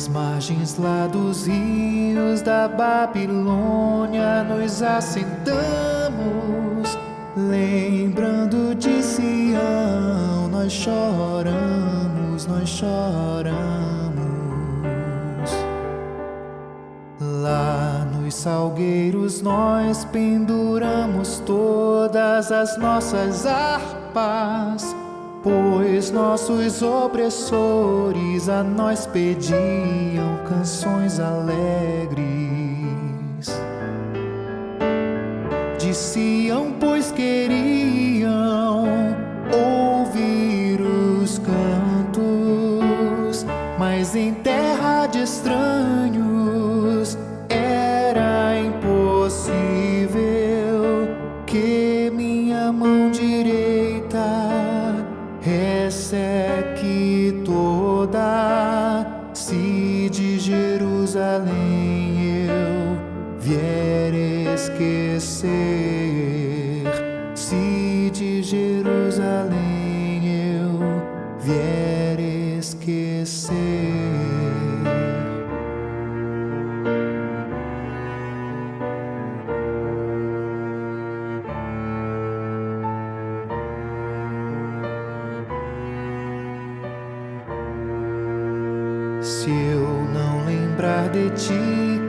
Nas margens lá dos rios da Babilônia nos assentamos, lembrando de Sião, nós choramos, nós choramos. Lá nos salgueiros nós penduramos todas as nossas harpas, pois nossos opressores a nós pediam canções alegres. De Sião, pois queriam ouvir os cantos, mas em terra de estranhos era impossível que minha mão direita resseque toda, se de Jerusalém eu vier esquecer, se de Jerusalém eu vier esquecer. Se eu não lembrar de ti,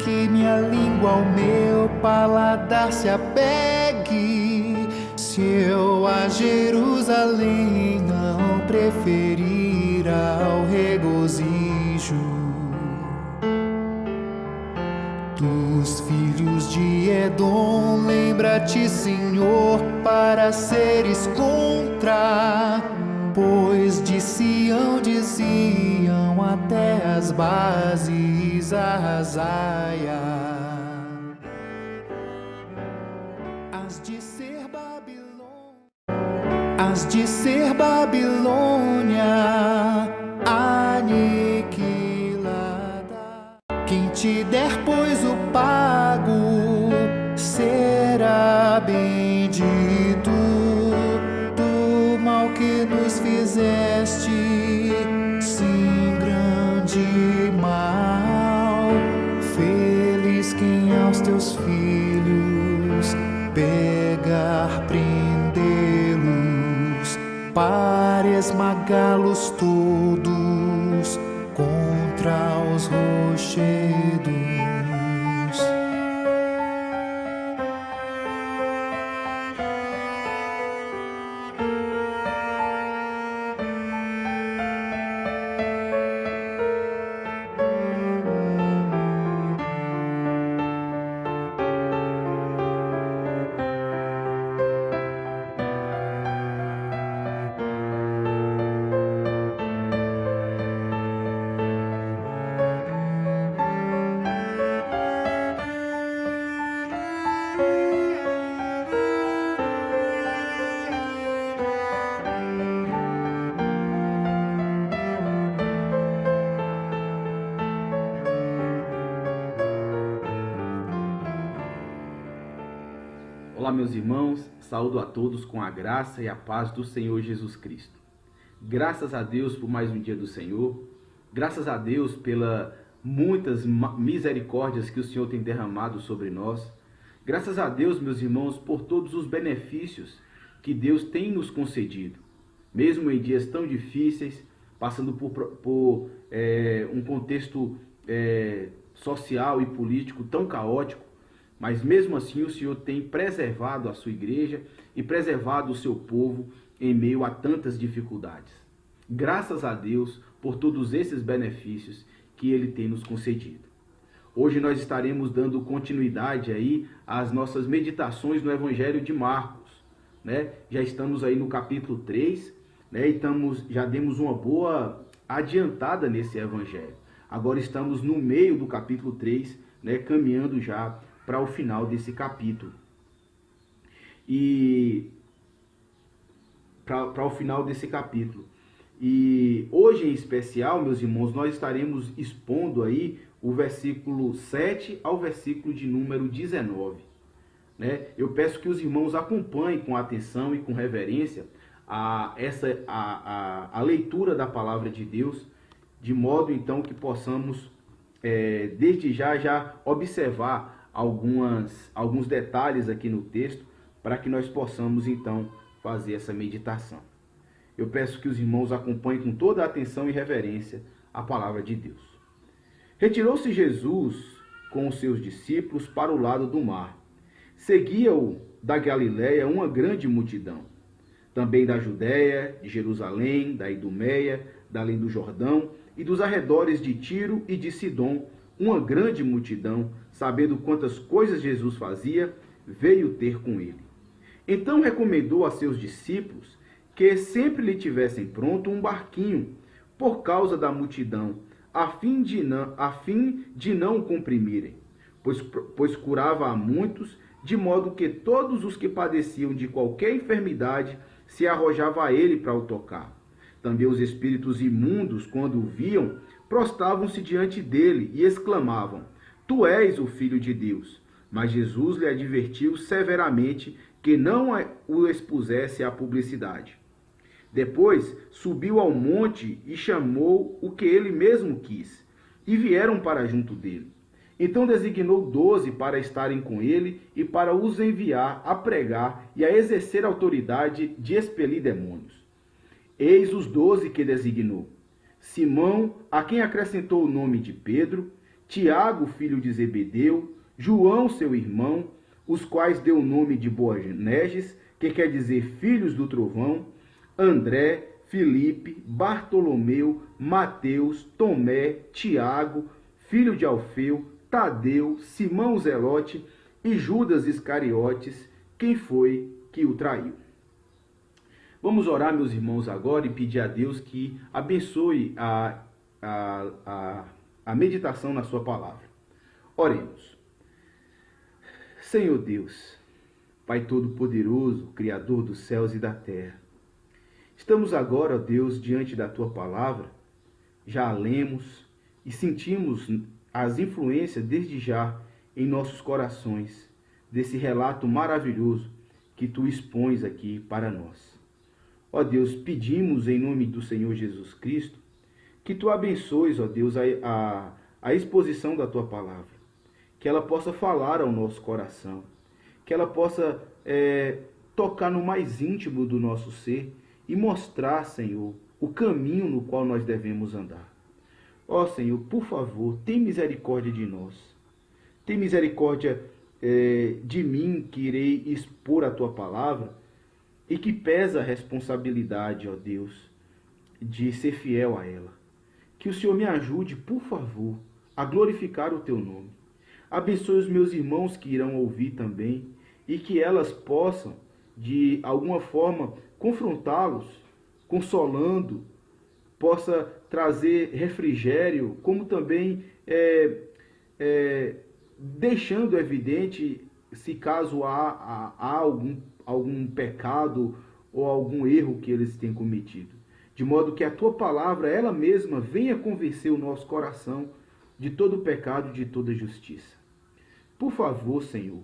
que minha língua ao meu paladar se apegue. Se eu a Jerusalém não preferir ao regozijo dos filhos de Edom, lembra-te, Senhor, para seres contra, pois de Sião diziam até as bases arrasai-a. Has de ser Babilônia aniquilada. Quem te der, pois, o pago será bendito. Do mal que nos fizeste, sim, grande mal. Feliz quem aos teus filhos pegar, prendê-los, para esmagá-los todos contra os rochedos. Olá, meus irmãos, saúdo a todos com a graça e a paz do Senhor Jesus Cristo. Graças a Deus por mais um dia do Senhor, graças a Deus pelas muitas misericórdias que o Senhor tem derramado sobre nós, graças a Deus, meus irmãos, por todos os benefícios que Deus tem nos concedido, mesmo em dias tão difíceis, passando por um contexto social e político tão caótico. Mas mesmo assim o Senhor tem preservado a sua igreja e preservado o seu povo em meio a tantas dificuldades. Graças a Deus por todos esses benefícios que Ele tem nos concedido. Hoje nós estaremos dando continuidade aí às nossas meditações no Evangelho de Marcos, né? Já estamos aí no capítulo 3, né? E já demos uma boa adiantada nesse Evangelho. Agora estamos no meio do capítulo 3, né? Caminhando já para o final desse capítulo. E para o final desse capítulo. E hoje em especial, meus irmãos, nós estaremos expondo aí o versículo 7 ao versículo de número 19. Né? Eu peço que os irmãos acompanhem com atenção e com reverência a leitura da palavra de Deus, de modo então que possamos desde já observar alguns detalhes aqui no texto, para que nós possamos então fazer essa meditação. Eu peço que os irmãos acompanhem com toda a atenção e reverência a palavra de Deus. Retirou-se Jesus com os seus discípulos para o lado do mar. Seguia-o da Galiléia uma grande multidão, também da Judéia, de Jerusalém, da Idumeia, da além do Jordão e dos arredores de Tiro e de Sidom, uma grande multidão, sabendo quantas coisas Jesus fazia, veio ter com ele. Então recomendou a seus discípulos que sempre lhe tivessem pronto um barquinho, por causa da multidão, a fim de não o comprimirem, pois curava a muitos, de modo que todos os que padeciam de qualquer enfermidade se arrojavam a ele para o tocar. Também os espíritos imundos, quando o viam, prostravam-se diante dele e exclamavam: Tu és o Filho de Deus. Mas Jesus lhe advertiu severamente que não o expusesse à publicidade. Depois subiu ao monte e chamou o que ele mesmo quis, e vieram para junto dele. Então designou 12 para estarem com ele e para os enviar a pregar e a exercer autoridade de expelir demônios. Eis os 12 que designou: Simão, a quem acrescentou o nome de Pedro, Tiago, filho de Zebedeu, João, seu irmão, os quais deu o nome de Boanerges, que quer dizer filhos do trovão, André, Filipe, Bartolomeu, Mateus, Tomé, Tiago, filho de Alfeu, Tadeu, Simão Zelote e Judas Iscariotes, quem foi que o traiu. Vamos orar, meus irmãos, agora e pedir a Deus que abençoe a meditação na sua palavra. Oremos. Senhor Deus, Pai Todo-Poderoso, Criador dos céus e da terra, estamos agora, ó Deus, diante da Tua palavra, já a lemos e sentimos as influências desde já em nossos corações, desse relato maravilhoso que Tu expões aqui para nós. Ó Deus, pedimos em nome do Senhor Jesus Cristo, que Tu abençoes, ó Deus, a exposição da Tua palavra, que ela possa falar ao nosso coração, que ela possa tocar no mais íntimo do nosso ser e mostrar, Senhor, o caminho no qual nós devemos andar. Ó Senhor, por favor, tem misericórdia de nós. Tem misericórdia de mim, que irei expor a Tua palavra, e que pesa a responsabilidade, ó Deus, de ser fiel a ela. Que o Senhor me ajude, por favor, a glorificar o Teu nome. Abençoe os meus irmãos que irão ouvir também, e que elas possam, de alguma forma, confrontá-los, consolando, possa trazer refrigério, como também deixando evidente se caso há algum pecado ou algum erro que eles têm cometido. De modo que a Tua palavra, ela mesma, venha convencer o nosso coração de todo pecado e de toda justiça. Por favor, Senhor,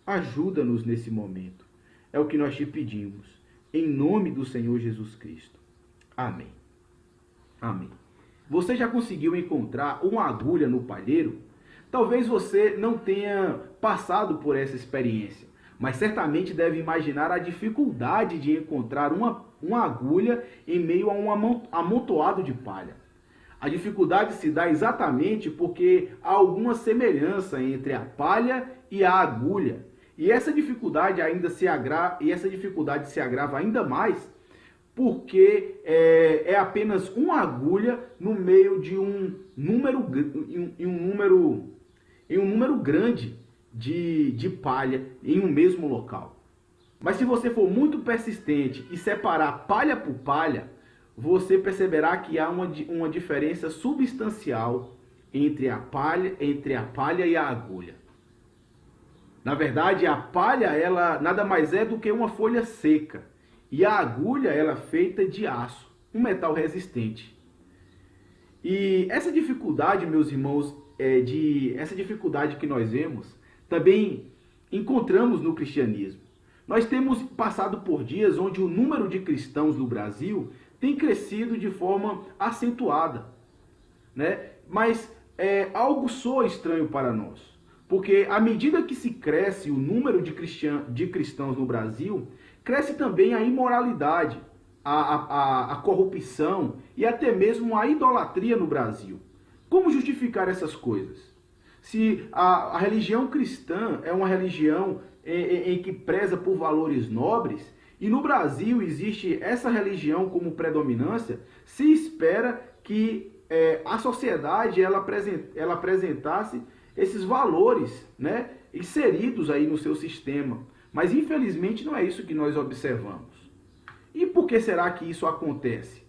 ajuda-nos nesse momento. É o que nós te pedimos, em nome do Senhor Jesus Cristo. Amém. Amém. Você já conseguiu encontrar uma agulha no palheiro? Talvez você não tenha passado por essa experiência, mas certamente deve imaginar a dificuldade de encontrar uma agulha em meio a um amontoado de palha. A dificuldade se dá exatamente porque há alguma semelhança entre a palha e a agulha. E essa dificuldade se agrava ainda mais porque é apenas uma agulha no meio de um número grande de palha em um mesmo local. Mas se você for muito persistente e separar palha por palha, você perceberá que há uma diferença substancial entre a palha e a agulha. Na verdade, a palha, ela nada mais é do que uma folha seca. E a agulha, ela é feita de aço, um metal resistente. E essa dificuldade, meus irmãos, essa dificuldade que nós vemos, também encontramos no cristianismo. Nós temos passado por dias onde o número de cristãos no Brasil tem crescido de forma acentuada, né? Mas algo soa estranho para nós. Porque à medida que se cresce o número de cristãos no Brasil, cresce também a imoralidade, a corrupção e até mesmo a idolatria no Brasil. Como justificar essas coisas? Se a religião cristã é uma religião em que preza por valores nobres, e no Brasil existe essa religião como predominância, se espera que a sociedade ela apresentasse esses valores, né, inseridos aí no seu sistema. Mas infelizmente não é isso que nós observamos. E por que será que isso acontece?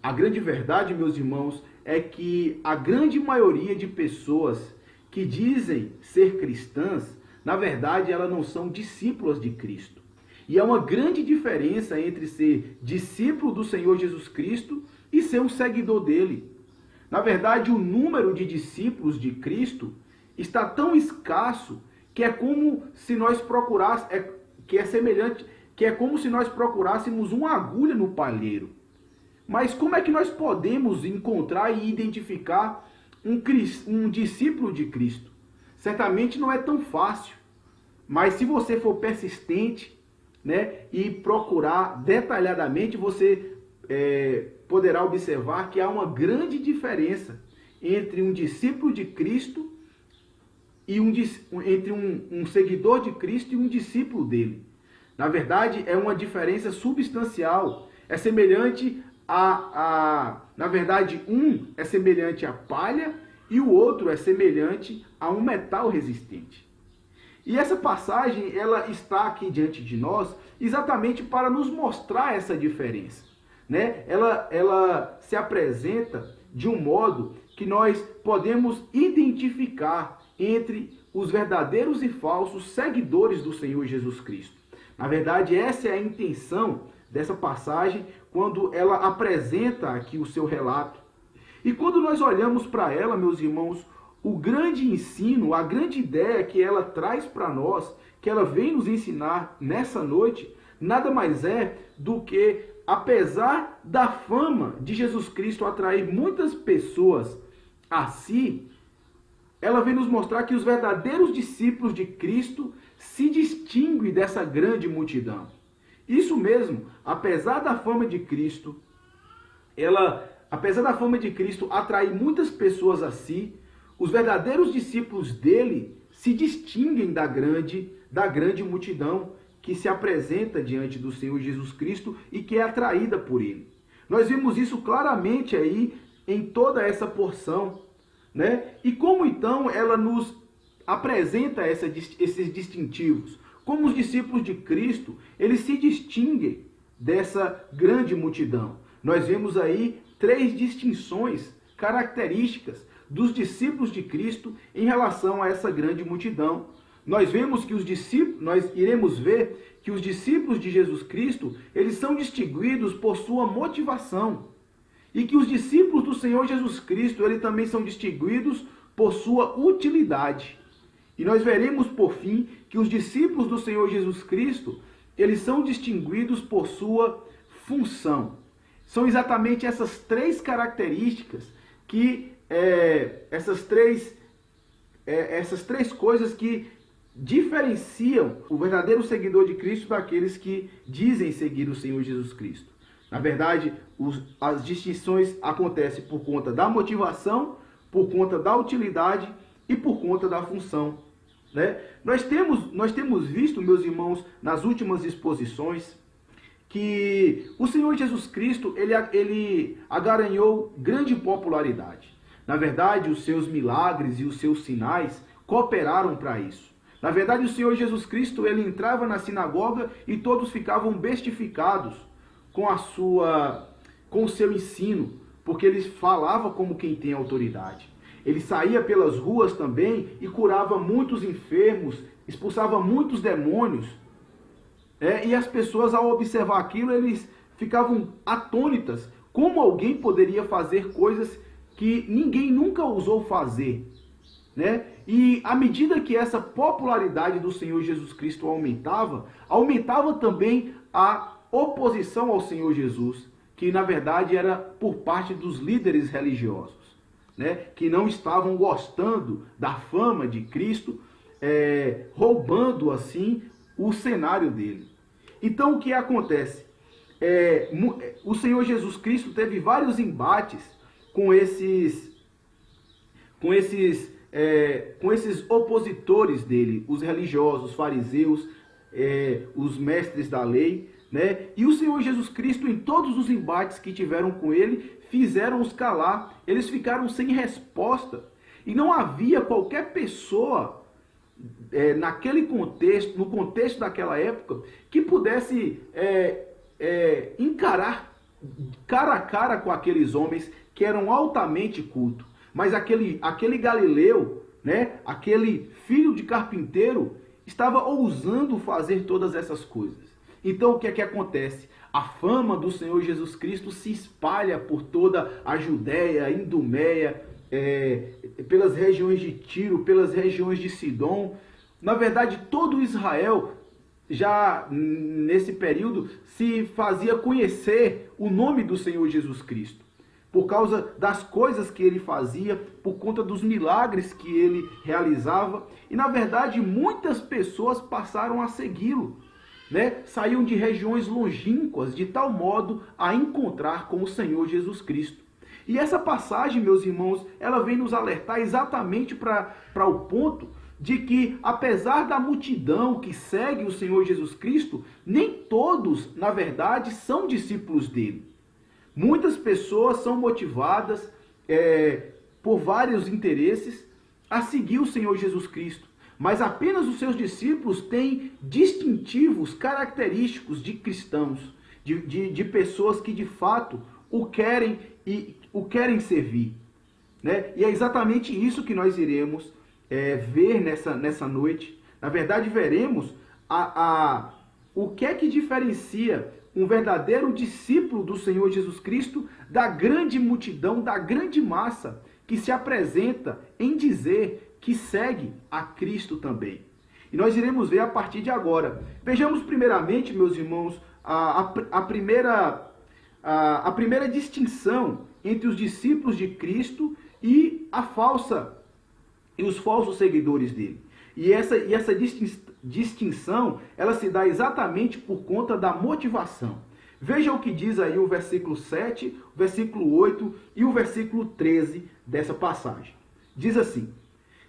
A grande verdade, meus irmãos, é que a grande maioria de pessoas que dizem ser cristãs, na verdade, elas não são discípulas de Cristo. E há uma grande diferença entre ser discípulo do Senhor Jesus Cristo e ser um seguidor dele. Na verdade, o número de discípulos de Cristo está tão escasso que é como se nós procurássemos, que é como se nós procurássemos uma agulha no palheiro. Mas como é que nós podemos encontrar e identificar um discípulo de Cristo? Certamente não é tão fácil, mas se você for persistente, né, e procurar detalhadamente, você poderá observar que há uma grande diferença entre um discípulo de Cristo e entre um seguidor de Cristo e um discípulo dele. Na verdade, é uma diferença substancial. É semelhante na verdade, um é semelhante à palha e o outro é semelhante a um metal resistente. E essa passagem, ela está aqui diante de nós exatamente para nos mostrar essa diferença, né? Ela se apresenta de um modo que nós podemos identificar entre os verdadeiros e falsos seguidores do Senhor Jesus Cristo. Na verdade, essa é a intenção dessa passagem quando ela apresenta aqui o seu relato. E quando nós olhamos para ela, meus irmãos, o grande ensino, a grande ideia que ela traz para nós, que ela vem nos ensinar nessa noite, nada mais é do que, apesar da fama de Jesus Cristo atrair muitas pessoas a si, ela vem nos mostrar que os verdadeiros discípulos de Cristo se distinguem dessa grande multidão. Isso mesmo, apesar da fama de Cristo, atrair muitas pessoas a si, os verdadeiros discípulos dele se distinguem da grande multidão que se apresenta diante do Senhor Jesus Cristo e que é atraída por ele. Nós vemos isso claramente aí em toda essa porção, né? E como então ela nos apresenta esses distintivos? Como os discípulos de Cristo, eles se distinguem dessa grande multidão. Nós vemos aí 3 distinções características dos discípulos de Cristo em relação a essa grande multidão. Nós iremos ver que os discípulos de Jesus Cristo, eles são distinguidos por sua motivação. E que os discípulos do Senhor Jesus Cristo, eles também são distinguidos por sua utilidade. E nós veremos, por fim, que os discípulos do Senhor Jesus Cristo, eles são distinguidos por sua função. São exatamente essas 3 características que essas três coisas que diferenciam o verdadeiro seguidor de Cristo daqueles que dizem seguir o Senhor Jesus Cristo. Na verdade, as distinções acontecem por conta da motivação, por conta da utilidade e por conta da função, né? Nós temos visto, meus irmãos, nas últimas exposições, que o Senhor Jesus Cristo ele agaranhou grande popularidade. Na verdade, os seus milagres e os seus sinais cooperaram para isso. Na verdade, o Senhor Jesus Cristo, ele entrava na sinagoga e todos ficavam bestificados com o seu ensino, porque ele falava como quem tem autoridade. Ele saía pelas ruas também e curava muitos enfermos, expulsava muitos demônios. E as pessoas, ao observar aquilo, eles ficavam atônitas. Como alguém poderia fazer coisas que ninguém nunca ousou fazer, né? E à medida que essa popularidade do Senhor Jesus Cristo aumentava também a oposição ao Senhor Jesus, que na verdade era por parte dos líderes religiosos. né, que não estavam gostando da fama de Cristo, roubando assim o cenário dele. Então o que acontece? O Senhor Jesus Cristo teve vários embates com esses opositores dele, os religiosos, os fariseus, os mestres da lei, né? E o Senhor Jesus Cristo, em todos os embates que tiveram com ele, fizeram-os calar. Eles ficaram sem resposta. E não havia qualquer pessoa naquele contexto, no contexto daquela época, que pudesse encarar cara a cara com aqueles homens que eram altamente cultos. Mas aquele Galileu, né, aquele filho de carpinteiro, estava ousando fazer todas essas coisas. Então o que é que acontece? A fama do Senhor Jesus Cristo se espalha por toda a Judéia, Idumeia, pelas regiões de Tiro, pelas regiões de Sidom. Na verdade, todo Israel, já nesse período, se fazia conhecer o nome do Senhor Jesus Cristo, por causa das coisas que ele fazia, por conta dos milagres que ele realizava. E, na verdade, muitas pessoas passaram a segui-lo, né? Saíam de regiões longínquas, de tal modo a encontrar com o Senhor Jesus Cristo. E essa passagem, meus irmãos, ela vem nos alertar exatamente para o ponto de que, apesar da multidão que segue o Senhor Jesus Cristo, nem todos, na verdade, são discípulos dele. Muitas pessoas são motivadas por vários interesses a seguir o Senhor Jesus Cristo, mas apenas os seus discípulos têm distintivos característicos de cristãos, de pessoas que de fato o querem servir, né? E é exatamente isso que nós iremos ver nessa noite. Na verdade, veremos o que é que diferencia um verdadeiro discípulo do Senhor Jesus Cristo da grande multidão, da grande massa que se apresenta em dizer que segue a Cristo também. E nós iremos ver a partir de agora. Vejamos primeiramente, meus irmãos, a primeira distinção entre os discípulos de Cristo e os falsos seguidores dele. E essa distinção, ela se dá exatamente por conta da motivação. Veja o que diz aí o versículo 7, o versículo 8 e o versículo 13 dessa passagem. Diz assim: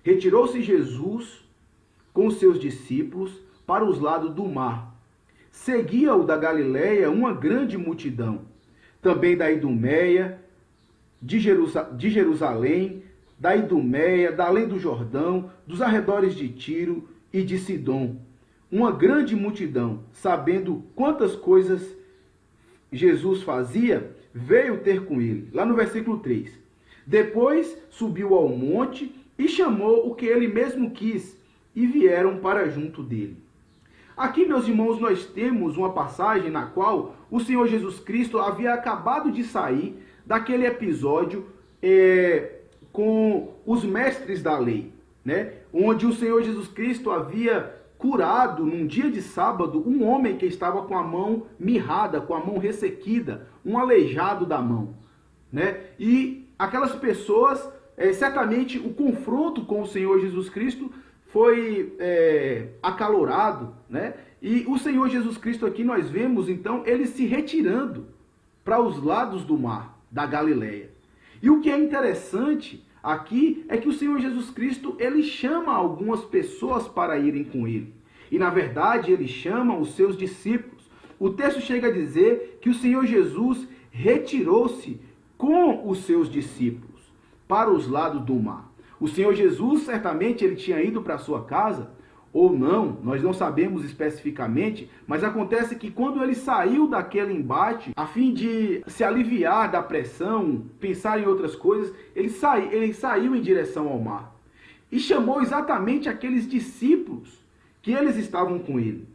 retirou-se Jesus com os seus discípulos para os lados do mar. Seguia-o da Galileia uma grande multidão, também da Idumeia, de Jerusalém, da Idumeia, da além do Jordão, dos arredores de Tiro e de Sidom. Uma grande multidão, sabendo quantas coisas Jesus fazia, veio ter com ele. Lá no versículo 3. Depois subiu ao monte e chamou o que ele mesmo quis, e vieram para junto dele. Aqui, meus irmãos, nós temos uma passagem na qual o Senhor Jesus Cristo havia acabado de sair daquele episódio com os mestres da lei, né? Onde o Senhor Jesus Cristo havia curado, num dia de sábado, um homem que estava com a mão mirrada, com a mão ressequida, um aleijado da mão, né? E aquelas pessoas, certamente o confronto com o Senhor Jesus Cristo foi acalorado, né? E o Senhor Jesus Cristo aqui nós vemos, então, ele se retirando para os lados do mar, da Galileia. E o que é interessante aqui é que o Senhor Jesus Cristo, ele chama algumas pessoas para irem com ele. E, na verdade, ele chama os seus discípulos. O texto chega a dizer que o Senhor Jesus retirou-se com os seus discípulos para os lados do mar. O Senhor Jesus, certamente, ele tinha ido para a sua casa, ou não, nós não sabemos especificamente, mas acontece que quando ele saiu daquele embate, a fim de se aliviar da pressão, pensar em outras coisas, ele saiu em direção ao mar. E chamou exatamente aqueles discípulos que eles estavam com ele.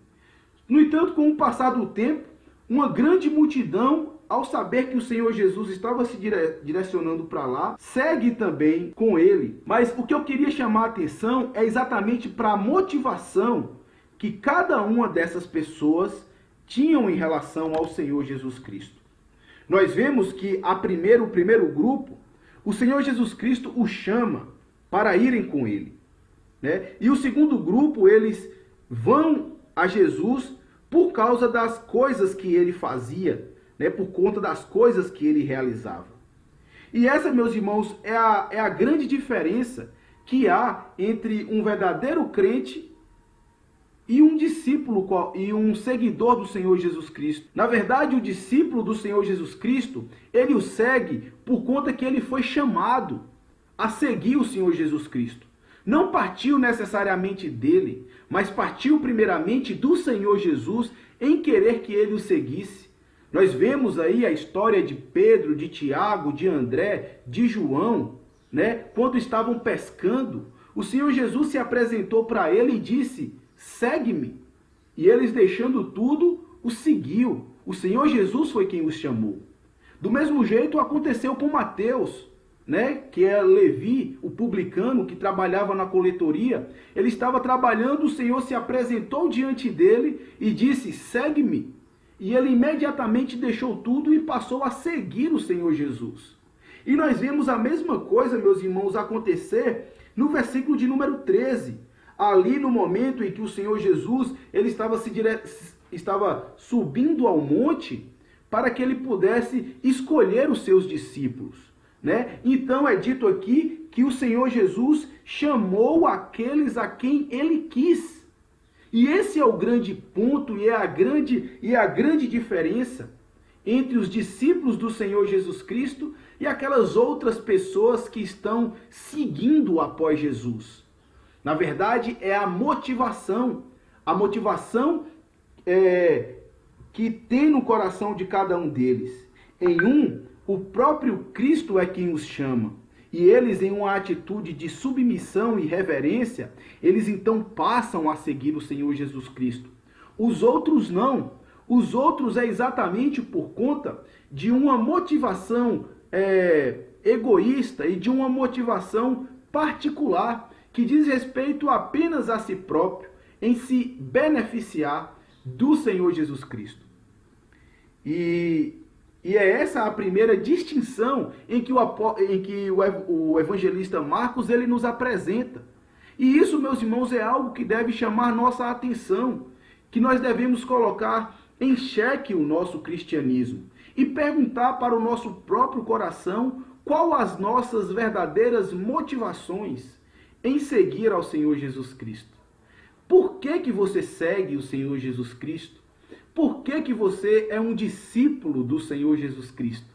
No entanto, com o passar do tempo, uma grande multidão, ao saber que o Senhor Jesus estava se direcionando para lá, segue também com ele. Mas o que eu queria chamar a atenção é exatamente para a motivação que cada uma dessas pessoas tinham em relação ao Senhor Jesus Cristo. Nós vemos que o primeiro grupo, o Senhor Jesus Cristo os chama para irem com ele, né? E o segundo grupo, eles vão a Jesus por causa das coisas que ele fazia, né? Por conta das coisas que ele realizava. E essa, meus irmãos, é a grande diferença que há entre um verdadeiro crente e um discípulo e um seguidor do Senhor Jesus Cristo. Na verdade, o discípulo do Senhor Jesus Cristo, ele o segue por conta que ele foi chamado a seguir o Senhor Jesus Cristo. Não partiu necessariamente dele, mas partiu primeiramente do Senhor Jesus em querer que ele o seguisse. Nós vemos aí a história de Pedro, de Tiago, de André, de João, né? Quando estavam pescando, o Senhor Jesus se apresentou para ele e disse: segue-me. E eles, deixando tudo, o seguiu. O Senhor Jesus foi quem os chamou. Do mesmo jeito aconteceu com Mateus, né? Que é Levi, o publicano que trabalhava na coletoria. Ele estava trabalhando, o Senhor se apresentou diante dele e disse: segue-me. E ele imediatamente deixou tudo e passou a seguir o Senhor Jesus. E nós vemos a mesma coisa, meus irmãos, acontecer no versículo de número 13. Ali no momento em que o Senhor Jesus ele estava subindo ao monte para que ele pudesse escolher os seus discípulos, né? Então é dito aqui que o Senhor Jesus chamou aqueles a quem ele quis. E esse é o grande ponto e a grande diferença entre os discípulos do Senhor Jesus Cristo e aquelas outras pessoas que estão seguindo após Jesus. Na verdade, é a motivação que tem no coração de cada um deles. Em um, o próprio Cristo é quem os chama. E eles, em uma atitude de submissão e reverência, eles então passam a seguir o Senhor Jesus Cristo. Os outros não. Os outros é exatamente por conta de uma motivação egoísta e de uma motivação particular que diz respeito apenas a si próprio, em se beneficiar do Senhor Jesus Cristo. E é essa a primeira distinção em que o evangelista Marcos ele nos apresenta. E isso, meus irmãos, é algo que deve chamar nossa atenção, que nós devemos colocar em xeque o nosso cristianismo e perguntar para o nosso próprio coração qual as nossas verdadeiras motivações em seguir ao Senhor Jesus Cristo. Por que você segue o Senhor Jesus Cristo? Por que você é um discípulo do Senhor Jesus Cristo?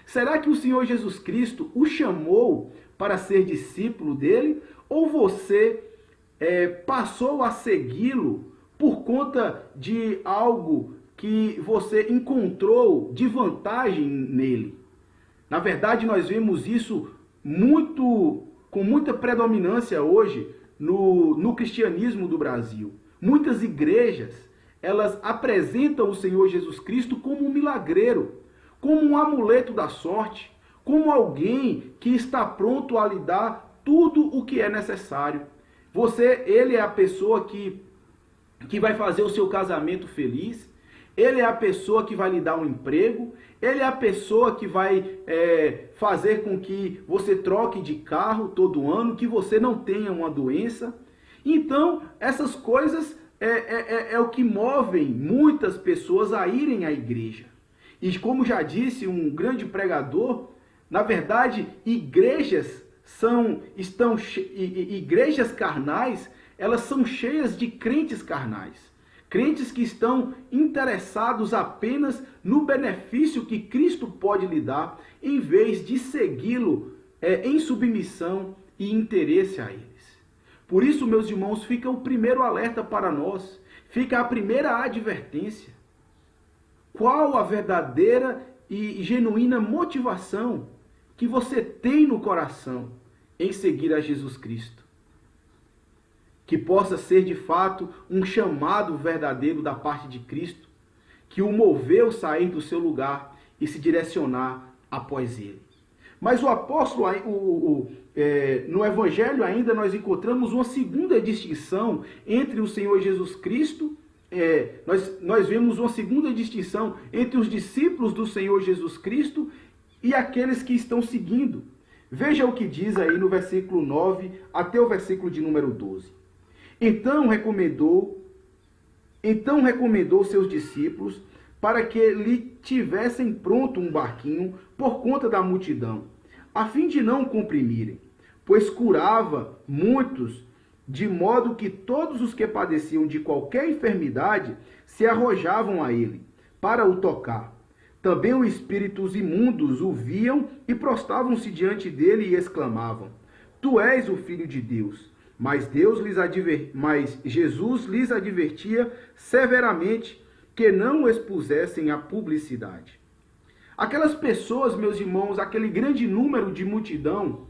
Será que o Senhor Jesus Cristo o chamou para ser discípulo dele? Ou você passou a segui-lo por conta de algo que você encontrou de vantagem nele? Na verdade, nós vemos isso com muita predominância hoje no cristianismo do Brasil. Muitas igrejas, elas apresentam o Senhor Jesus Cristo como um milagreiro, como um amuleto da sorte, como alguém que está pronto a lhe dar tudo o que é necessário. Ele é a pessoa que vai fazer o seu casamento feliz, ele é a pessoa que vai lhe dar um emprego, ele é a pessoa que vai fazer com que você troque de carro todo ano, que você não tenha uma doença. Então, essas coisas é o que movem muitas pessoas a irem à igreja. E como já disse um grande pregador, na verdade, igrejas carnais, elas são cheias de crentes carnais. Crentes que estão interessados apenas no benefício que Cristo pode lhe dar, em vez de segui-lo em submissão e interesse a eles. Por isso, meus irmãos, fica o primeiro alerta para nós, fica a primeira advertência. Qual a verdadeira e genuína motivação que você tem no coração em seguir a Jesus Cristo? Que possa ser de fato um chamado verdadeiro da parte de Cristo, que o moveu sair do seu lugar e se direcionar após ele. Mas o apóstolo, no Evangelho ainda nós encontramos uma segunda distinção entre o Senhor Jesus Cristo. Nós vemos uma segunda distinção entre os discípulos do Senhor Jesus Cristo e aqueles que estão seguindo. Veja o que diz aí no versículo 9 até o versículo de número 12. Então recomendou seus discípulos para que lhe tivessem pronto um barquinho por conta da multidão, a fim de não o comprimirem, pois curava muitos, de modo que todos os que padeciam de qualquer enfermidade se arrojavam a ele, para o tocar. Também os espíritos imundos o viam e prostravam-se diante dele e exclamavam: Tu és o Filho de Deus. Mas Jesus lhes advertia severamente que não o expusessem à publicidade. Aquelas pessoas, meus irmãos, aquele grande número de multidão,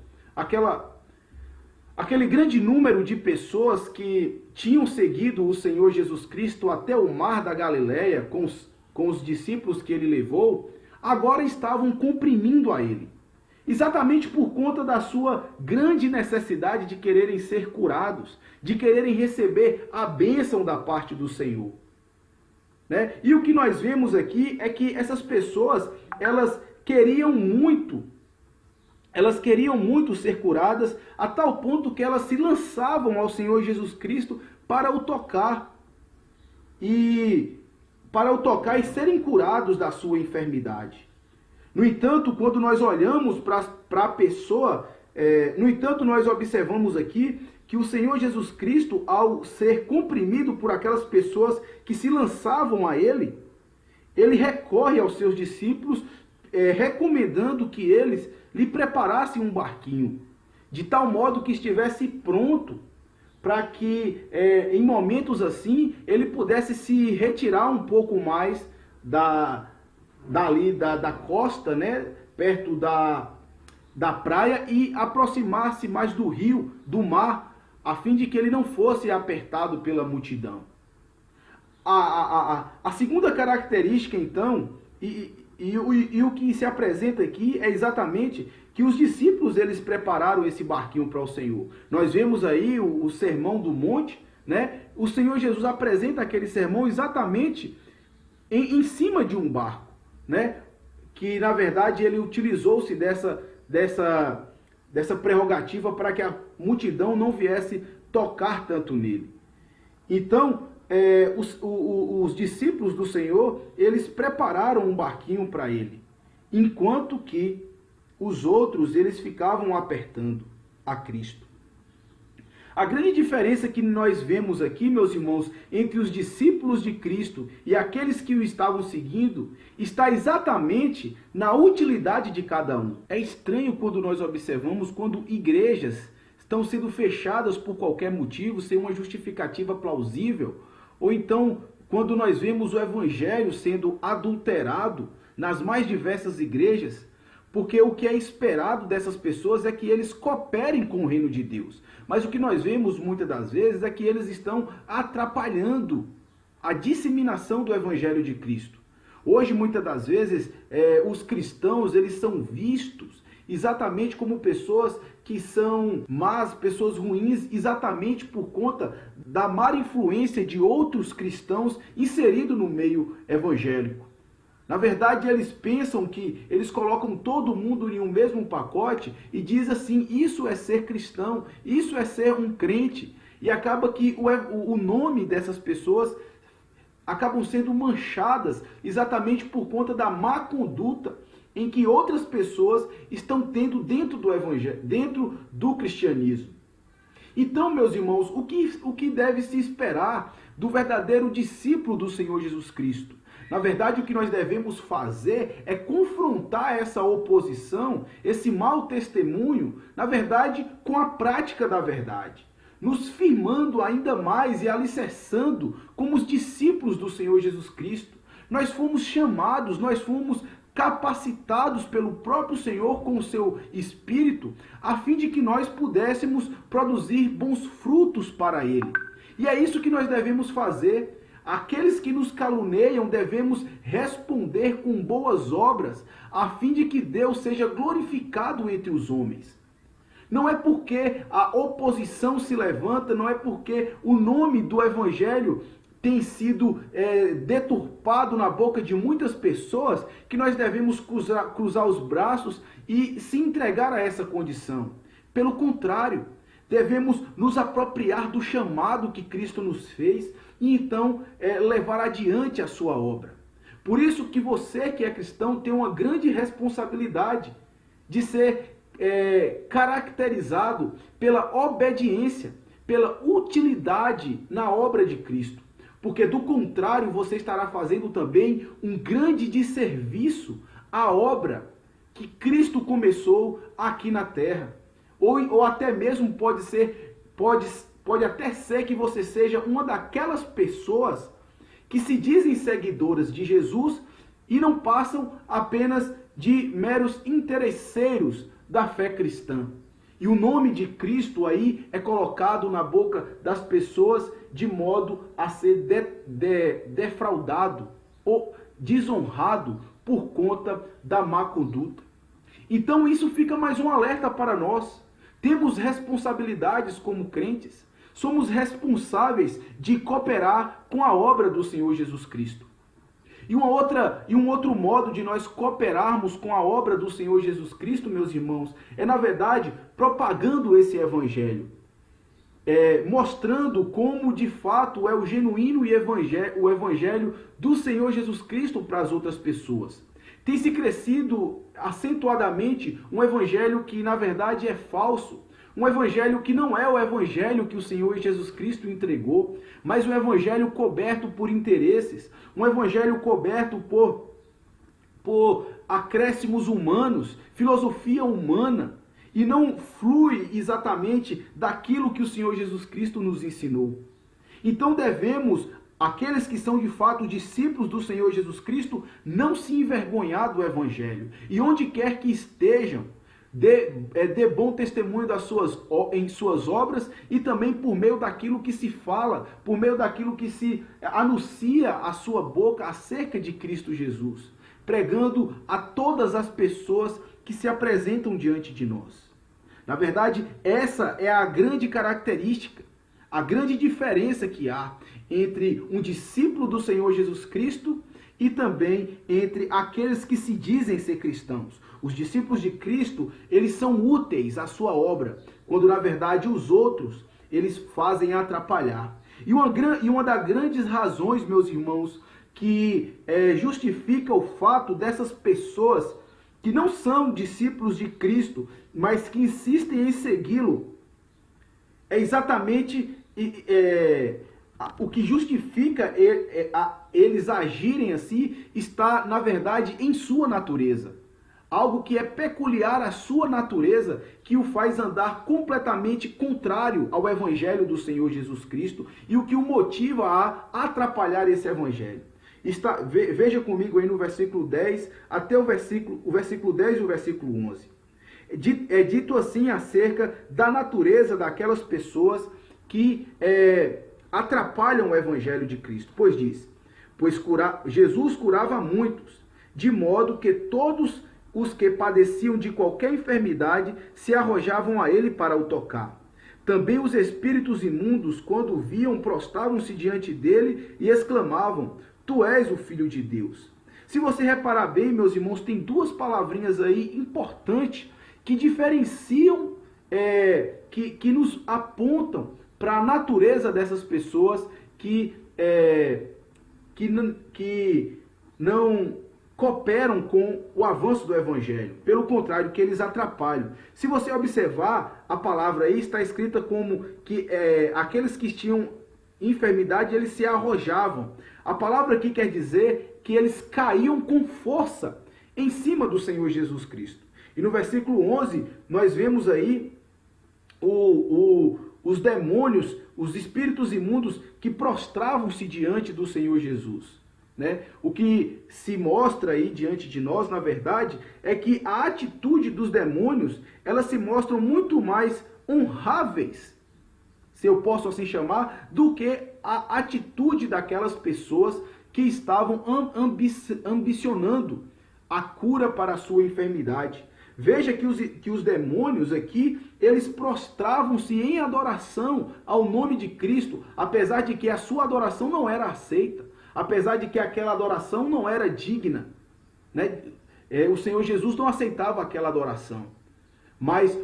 aquele grande número de pessoas que tinham seguido o Senhor Jesus Cristo até o mar da Galileia com os discípulos que ele levou, agora estavam comprimindo a ele. Exatamente por conta da sua grande necessidade de quererem ser curados, de quererem receber a bênção da parte do Senhor. Né? E o que nós vemos aqui é que essas pessoas, elas queriam muito ser curadas, a tal ponto que elas se lançavam ao Senhor Jesus Cristo para o tocar e serem curados da sua enfermidade. No entanto, quando nós olhamos para a pessoa, nós observamos aqui que o Senhor Jesus Cristo, ao ser comprimido por aquelas pessoas que se lançavam a ele recorre aos seus discípulos, recomendando que eles lhe preparassem um barquinho, de tal modo que estivesse pronto, para que em momentos assim ele pudesse se retirar um pouco mais da costa, né, perto da praia, e aproximar-se mais do rio, do mar, a fim de que ele não fosse apertado pela multidão. A segunda característica, então, e o que se apresenta aqui é exatamente que os discípulos, eles prepararam esse barquinho para o Senhor. Nós vemos aí o Sermão do Monte, né? O Senhor Jesus apresenta aquele sermão exatamente em cima de um barco, né? Que na verdade ele utilizou-se dessa prerrogativa para que a multidão não viesse tocar tanto nele. Então, os discípulos do Senhor, eles prepararam um barquinho para ele, enquanto que os outros, eles ficavam apertando a Cristo. A grande diferença que nós vemos aqui, meus irmãos, entre os discípulos de Cristo e aqueles que o estavam seguindo, está exatamente na utilidade de cada um. É estranho quando nós observamos quando igrejas estão sendo fechadas por qualquer motivo, sem uma justificativa plausível, ou então quando nós vemos o evangelho sendo adulterado nas mais diversas igrejas, porque o que é esperado dessas pessoas é que eles cooperem com o reino de Deus. Mas o que nós vemos muitas das vezes é que eles estão atrapalhando a disseminação do evangelho de Cristo. Hoje, muitas das vezes, os cristãos, eles são vistos exatamente como pessoas que são más, pessoas ruins, exatamente por conta da má influência de outros cristãos inseridos no meio evangélico. Na verdade, eles pensam que eles colocam todo mundo em um mesmo pacote e diz assim: isso é ser cristão, isso é ser um crente. E acaba que o nome dessas pessoas acabam sendo manchadas exatamente por conta da má conduta em que outras pessoas estão tendo dentro do evangelho, dentro do cristianismo. Então, meus irmãos, o que deve se esperar do verdadeiro discípulo do Senhor Jesus Cristo? Na verdade, o que nós devemos fazer é confrontar essa oposição, esse mau testemunho, na verdade, com a prática da verdade, nos firmando ainda mais e alicerçando como os discípulos do Senhor Jesus Cristo. Nós fomos chamados, nós fomos capacitados pelo próprio Senhor com o seu Espírito, a fim de que nós pudéssemos produzir bons frutos para Ele. E é isso que nós devemos fazer. Aqueles que nos caluniam devemos responder com boas obras, a fim de que Deus seja glorificado entre os homens. Não é porque a oposição se levanta, não é porque o nome do Evangelho tem sido deturpado na boca de muitas pessoas, que nós devemos cruzar os braços e se entregar a essa condição. Pelo contrário, devemos nos apropriar do chamado que Cristo nos fez e então levar adiante a sua obra. Por isso que você que é cristão tem uma grande responsabilidade de ser caracterizado pela obediência, pela utilidade na obra de Cristo. Porque do contrário, você estará fazendo também um grande desserviço à obra que Cristo começou aqui na terra. Ou até mesmo pode até ser que você seja uma daquelas pessoas que se dizem seguidoras de Jesus e não passam apenas de meros interesseiros da fé cristã. E o nome de Cristo aí é colocado na boca das pessoas de modo a ser defraudado ou desonrado por conta da má conduta. Então isso fica mais um alerta para nós. Temos responsabilidades como crentes. Somos responsáveis de cooperar com a obra do Senhor Jesus Cristo. E um outro modo de nós cooperarmos com a obra do Senhor Jesus Cristo, meus irmãos, é, na verdade, propagando esse evangelho. Mostrando como, de fato, é o genuíno o evangelho do Senhor Jesus Cristo para as outras pessoas. Tem se crescido acentuadamente um evangelho que, na verdade, é falso. Um evangelho que não é o evangelho que o Senhor Jesus Cristo entregou, mas um evangelho coberto por interesses, um evangelho coberto por acréscimos humanos, filosofia humana, e não flui exatamente daquilo que o Senhor Jesus Cristo nos ensinou. Então devemos, aqueles que são de fato discípulos do Senhor Jesus Cristo, não se envergonhar do evangelho. E onde quer que estejam, dê bom testemunho em suas obras e também por meio daquilo que se fala, por meio daquilo que se anuncia a sua boca acerca de Cristo Jesus, pregando a todas as pessoas que se apresentam diante de nós. Na verdade, essa é a grande característica, a grande diferença que há entre um discípulo do Senhor Jesus Cristo e também entre aqueles que se dizem ser cristãos. Os discípulos de Cristo, eles são úteis à sua obra, quando na verdade os outros, eles fazem atrapalhar. E uma das grandes razões, meus irmãos, que justifica o fato dessas pessoas que não são discípulos de Cristo, mas que insistem em segui-lo, é exatamente o que justifica eles agirem assim, está, na verdade, em sua natureza. Algo que é peculiar à sua natureza, que o faz andar completamente contrário ao evangelho do Senhor Jesus Cristo e o que o motiva a atrapalhar esse evangelho. Veja comigo aí no versículo 10, até o versículo 10 e o versículo 11. É dito assim acerca da natureza daquelas pessoas que atrapalham o evangelho de Cristo. Pois diz, Jesus curava muitos, de modo que todos os que padeciam de qualquer enfermidade se arrojavam a ele para o tocar. Também os espíritos imundos, quando o viam, prostravam-se diante dele e exclamavam, Tu és o Filho de Deus. Se você reparar bem, meus irmãos, tem duas palavrinhas aí importantes que diferenciam, que nos apontam para a natureza dessas pessoas que não cooperam com o avanço do evangelho. Pelo contrário, que eles atrapalham. Se você observar, a palavra aí está escrita como que aqueles que tinham enfermidade, eles se arrojavam. A palavra aqui quer dizer que eles caíam com força em cima do Senhor Jesus Cristo. E no versículo 11, nós vemos aí os demônios, os espíritos imundos que prostravam-se diante do Senhor Jesus. Né? O que se mostra aí diante de nós, na verdade, é que a atitude dos demônios, elas se mostram muito mais honráveis, se eu posso assim chamar, do que a atitude daquelas pessoas que estavam ambicionando a cura para a sua enfermidade. Veja que os demônios aqui, eles prostravam-se em adoração ao nome de Cristo, apesar de que a sua adoração não era aceita, apesar de que aquela adoração não era digna, né? O Senhor Jesus não aceitava aquela adoração. Mas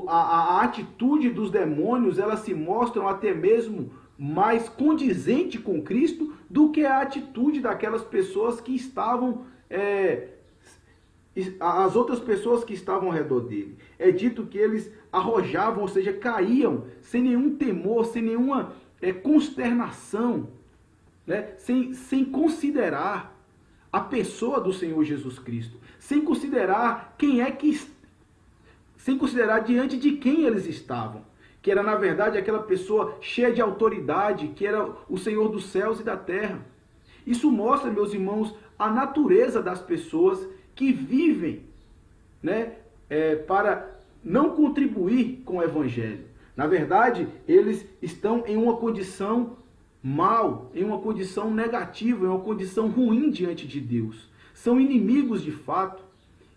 a atitude dos demônios, elas se mostram até mesmo mais condizente com Cristo do que a atitude daquelas pessoas que estavam, as outras pessoas que estavam ao redor dele. É dito que eles arrojavam, ou seja, caíam sem nenhum temor, sem nenhuma consternação, né? Sem considerar a pessoa do Senhor Jesus Cristo, sem considerar sem considerar diante de quem eles estavam, que era na verdade aquela pessoa cheia de autoridade, que era o Senhor dos céus e da terra. Isso mostra, meus irmãos, a natureza das pessoas que vivem, né, para não contribuir com o Evangelho. Na verdade, eles estão em uma condição mal, em uma condição negativa, em uma condição ruim diante de Deus. São inimigos de fato,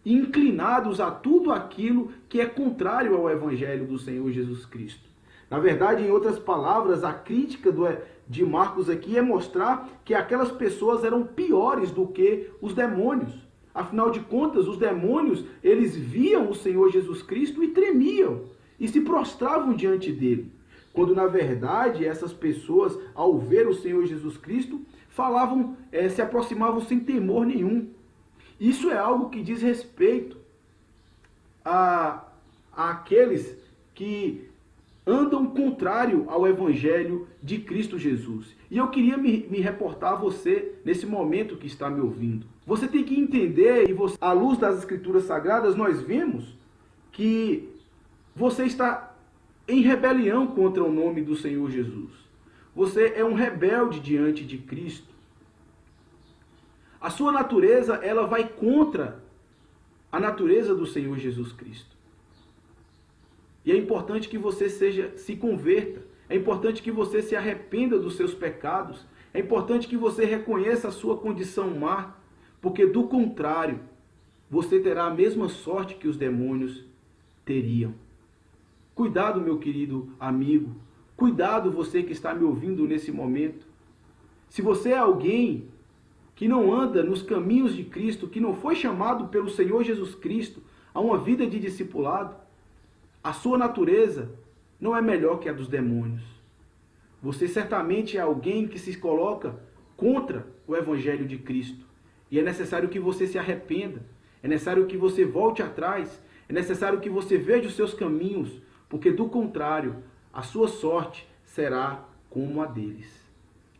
inclinados a tudo aquilo que é contrário ao Evangelho do Senhor Jesus Cristo. Na verdade, em outras palavras, a crítica de Marcos aqui é mostrar que aquelas pessoas eram piores do que os demônios. Afinal de contas, os demônios, eles viam o Senhor Jesus Cristo e tremiam, e se prostravam diante dele. Quando, na verdade, essas pessoas, ao ver o Senhor Jesus Cristo, se aproximavam sem temor nenhum. Isso é algo que diz respeito àqueles que andam contrário ao Evangelho de Cristo Jesus. E eu queria me reportar a você nesse momento que está me ouvindo. Você tem que entender, e à luz das Escrituras Sagradas, nós vemos que você está em rebelião contra o nome do Senhor Jesus. Você é um rebelde diante de Cristo. A sua natureza, ela vai contra a natureza do Senhor Jesus Cristo. E é importante que você se converta. É importante que você se arrependa dos seus pecados. É importante que você reconheça a sua condição má, porque do contrário, você terá a mesma sorte que os demônios teriam. Cuidado, meu querido amigo. Cuidado, você que está me ouvindo nesse momento. Se você é alguém que não anda nos caminhos de Cristo, que não foi chamado pelo Senhor Jesus Cristo a uma vida de discipulado, a sua natureza não é melhor que a dos demônios. Você certamente é alguém que se coloca contra o Evangelho de Cristo. E é necessário que você se arrependa, é necessário que você volte atrás, é necessário que você veja os seus caminhos, porque do contrário, a sua sorte será como a deles.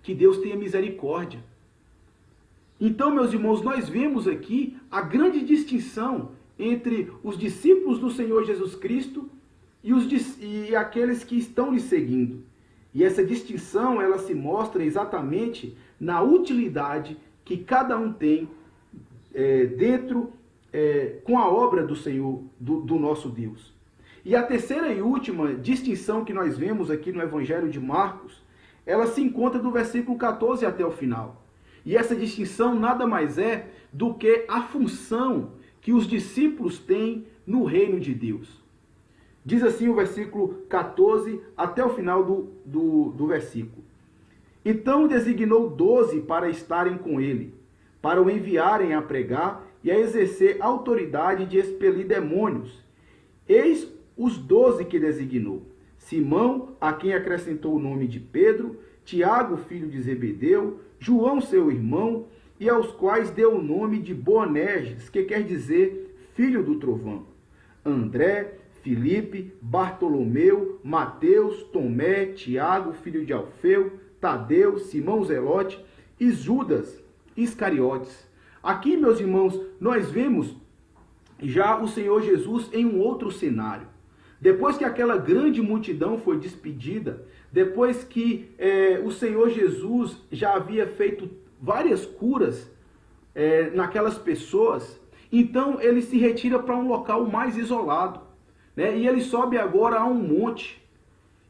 Que Deus tenha misericórdia. Então, meus irmãos, nós vemos aqui a grande distinção entre os discípulos do Senhor Jesus Cristo e aqueles que estão lhe seguindo. E essa distinção, ela se mostra exatamente na utilidade que cada um tem com a obra do Senhor, do nosso Deus. E a terceira e última distinção que nós vemos aqui no Evangelho de Marcos, ela se encontra do versículo 14 até o final. E essa distinção nada mais é do que a função que os discípulos têm no reino de Deus. Diz assim o versículo 14 até o final do versículo. Então designou 12 para estarem com ele, para o enviarem a pregar e a exercer autoridade de expelir demônios. Eis os 12 que designou: Simão, a quem acrescentou o nome de Pedro, Tiago, filho de Zebedeu, João, seu irmão, e aos quais deu o nome de Boanerges, que quer dizer filho do trovão. André, Filipe, Bartolomeu, Mateus, Tomé, Tiago, filho de Alfeu, Tadeu, Simão Zelote e Judas Iscariotes. Aqui, meus irmãos, nós vemos já o Senhor Jesus em um outro cenário. Depois que aquela grande multidão foi despedida, depois que o Senhor Jesus já havia feito várias curas naquelas pessoas, então ele se retira para um local mais isolado, né? E ele sobe agora a um monte.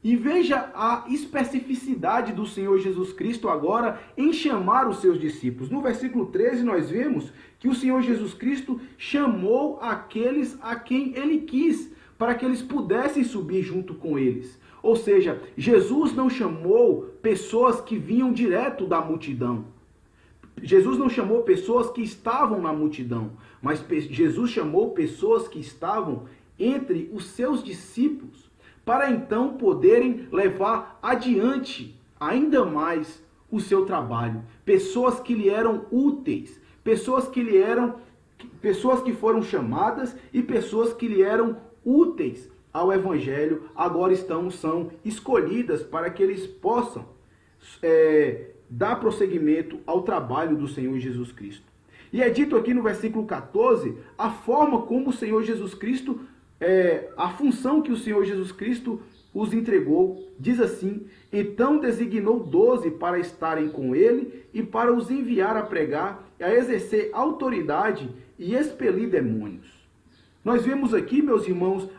E veja a especificidade do Senhor Jesus Cristo agora em chamar os seus discípulos. No versículo 13 nós vemos que o Senhor Jesus Cristo chamou aqueles a quem ele quis, para que eles pudessem subir junto com eles. Ou seja, Jesus não chamou pessoas que vinham direto da multidão. Jesus não chamou pessoas que estavam na multidão, mas Jesus chamou pessoas que estavam entre os seus discípulos, para então poderem levar adiante ainda mais o seu trabalho. Pessoas que lhe eram úteis, pessoas que foram chamadas e pessoas que lhe eram úteis ao Evangelho, agora são escolhidas para que eles possam dar prosseguimento ao trabalho do Senhor Jesus Cristo. E é dito aqui no versículo 14, a forma como o Senhor Jesus Cristo, a função que o Senhor Jesus Cristo os entregou, diz assim: então designou 12 para estarem com ele e para os enviar a pregar, a exercer autoridade e expelir demônios. Nós vemos aqui, meus irmãos,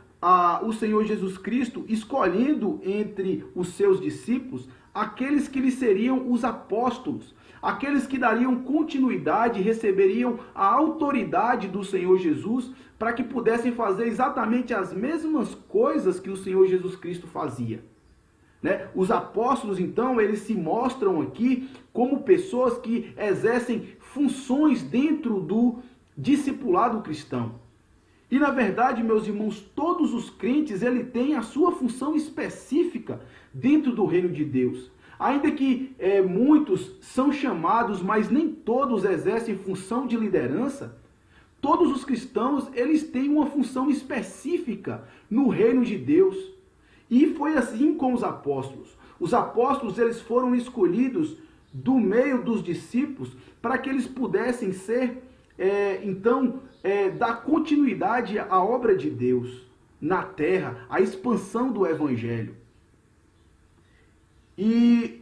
o Senhor Jesus Cristo escolhendo entre os seus discípulos aqueles que lhe seriam os apóstolos, aqueles que dariam continuidade, receberiam a autoridade do Senhor Jesus para que pudessem fazer exatamente as mesmas coisas que o Senhor Jesus Cristo fazia. Né? Os apóstolos, então, eles se mostram aqui como pessoas que exercem funções dentro do discipulado cristão. E, na verdade, meus irmãos, todos os crentes, ele tem a sua função específica dentro do reino de Deus. Ainda que muitos são chamados, mas nem todos exercem função de liderança, todos os cristãos, eles têm uma função específica no reino de Deus. E foi assim com os apóstolos. Os apóstolos, eles foram escolhidos do meio dos discípulos para que eles pudessem ser, dar continuidade à obra de Deus na terra, à expansão do Evangelho. E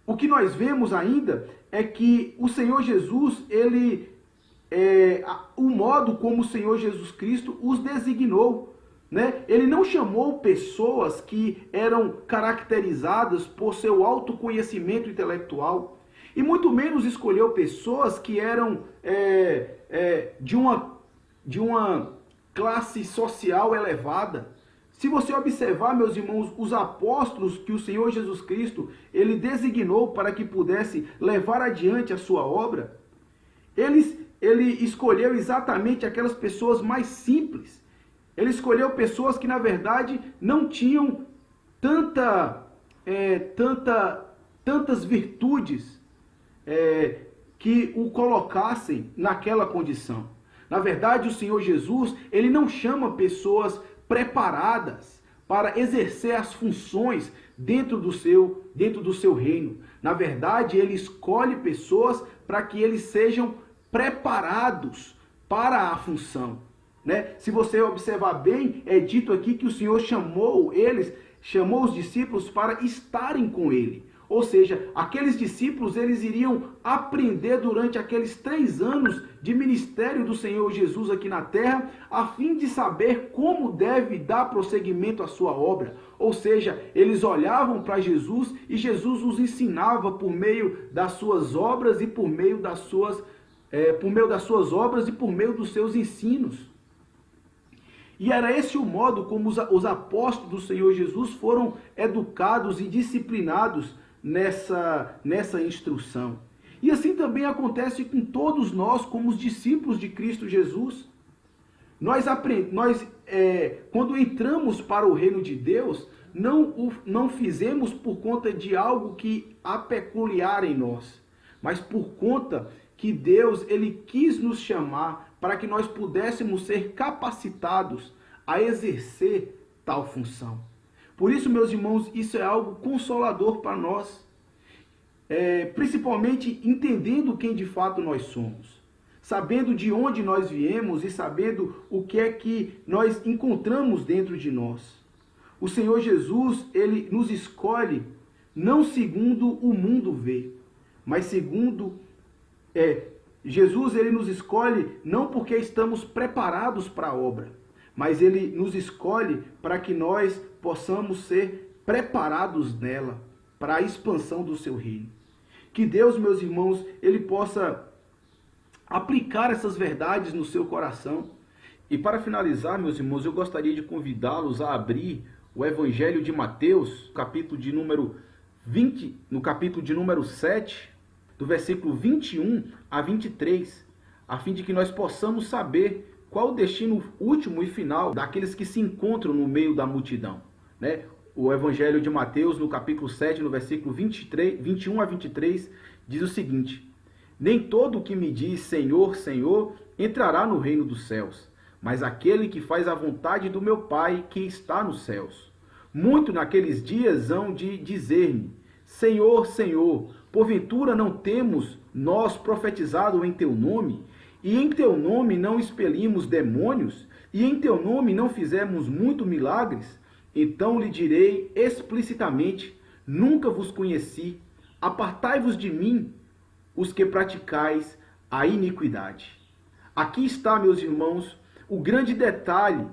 o que nós vemos ainda é que o Senhor Jesus, o modo como o Senhor Jesus Cristo os designou, né? Ele não chamou pessoas que eram caracterizadas por seu autoconhecimento intelectual, e muito menos escolheu pessoas que eram de uma classe social elevada. Se você observar, meus irmãos, os apóstolos que o Senhor Jesus Cristo, ele designou para que pudesse levar adiante a sua obra, ele escolheu exatamente aquelas pessoas mais simples. Ele escolheu pessoas que, na verdade, não tinham tantas virtudes que o colocassem naquela condição. Na verdade, o Senhor Jesus, ele não chama pessoas preparadas para exercer as funções dentro do seu reino. Na verdade, ele escolhe pessoas para que eles sejam preparados para a função, né? Se você observar bem, é dito aqui que o Senhor chamou os discípulos para estarem com ele. Ou seja, aqueles discípulos, eles iriam aprender durante aqueles 3 anos de ministério do Senhor Jesus aqui na terra, a fim de saber como deve dar prosseguimento à sua obra. Ou seja, eles olhavam para Jesus e Jesus os ensinava por meio das suas obras e por meio das suas obras e por meio dos seus ensinos. E era esse o modo como os apóstolos do Senhor Jesus foram educados e disciplinados nessa instrução. E assim também acontece com todos nós, como os discípulos de Cristo Jesus. Quando entramos para o reino de Deus, não fizemos por conta de algo que há peculiar em nós, mas por conta que Deus, ele quis nos chamar para que nós pudéssemos ser capacitados a exercer tal função. Por isso, meus irmãos, isso é algo consolador para nós, principalmente entendendo quem de fato nós somos, sabendo de onde nós viemos e sabendo o que é que nós encontramos dentro de nós. O Senhor Jesus, ele nos escolhe não segundo o mundo vê, mas segundo Jesus, ele nos escolhe não porque estamos preparados para a obra, mas ele nos escolhe para que nós possamos ser preparados nela para a expansão do seu reino. Que Deus, meus irmãos, Ele possa aplicar essas verdades no seu coração. E para finalizar, meus irmãos, eu gostaria de convidá-los a abrir o Evangelho de Mateus, capítulo de número 20, no capítulo de número 7, do versículo 21 a 23, a fim de que nós possamos saber qual o destino último e final daqueles que se encontram no meio da multidão, né? O Evangelho de Mateus, no capítulo 7, no versículo 21 a 23, diz o seguinte: nem todo o que me diz Senhor, Senhor, entrará no reino dos céus, mas aquele que faz a vontade do meu Pai que está nos céus. Muito naqueles dias hão de dizer-me: Senhor, Senhor, porventura não temos nós profetizado em teu nome, e em teu nome não expelimos demônios, e em teu nome não fizemos muitos milagres? Então lhe direi explicitamente: nunca vos conheci, apartai-vos de mim, os que praticais a iniquidade. Aqui está, meus irmãos, o grande detalhe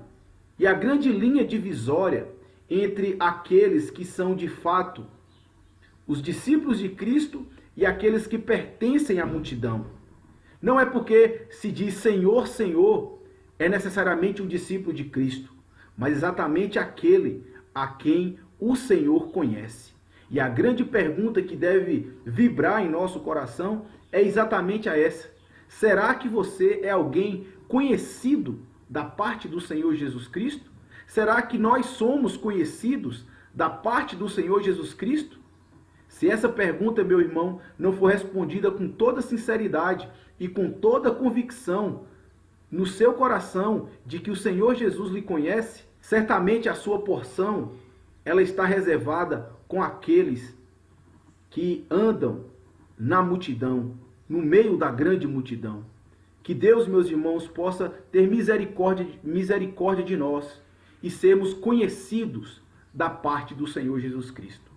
e a grande linha divisória entre aqueles que são de fato os discípulos de Cristo e aqueles que pertencem à multidão. Não é porque se diz Senhor, Senhor, é necessariamente um discípulo de Cristo, mas exatamente aquele a quem o Senhor conhece. E a grande pergunta que deve vibrar em nosso coração é exatamente essa: será que você é alguém conhecido da parte do Senhor Jesus Cristo? Será que nós somos conhecidos da parte do Senhor Jesus Cristo? Se essa pergunta, meu irmão, não for respondida com toda sinceridade e com toda convicção no seu coração de que o Senhor Jesus lhe conhece, certamente a sua porção ela está reservada com aqueles que andam na multidão, no meio da grande multidão. Que Deus, meus irmãos, possa ter misericórdia de nós e sermos conhecidos da parte do Senhor Jesus Cristo.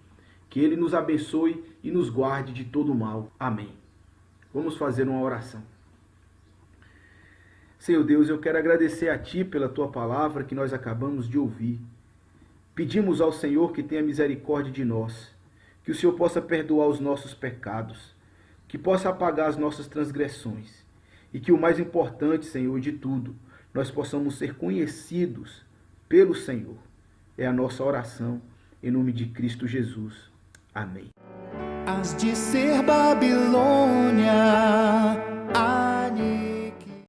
Que Ele nos abençoe e nos guarde de todo mal. Amém. Vamos fazer uma oração. Senhor Deus, eu quero agradecer a Ti pela Tua palavra que nós acabamos de ouvir. Pedimos ao Senhor que tenha misericórdia de nós, que o Senhor possa perdoar os nossos pecados, que possa apagar as nossas transgressões e que o mais importante, Senhor, de tudo, nós possamos ser conhecidos pelo Senhor. É a nossa oração, em nome de Cristo Jesus. Amém. Hás de ser Babilônia.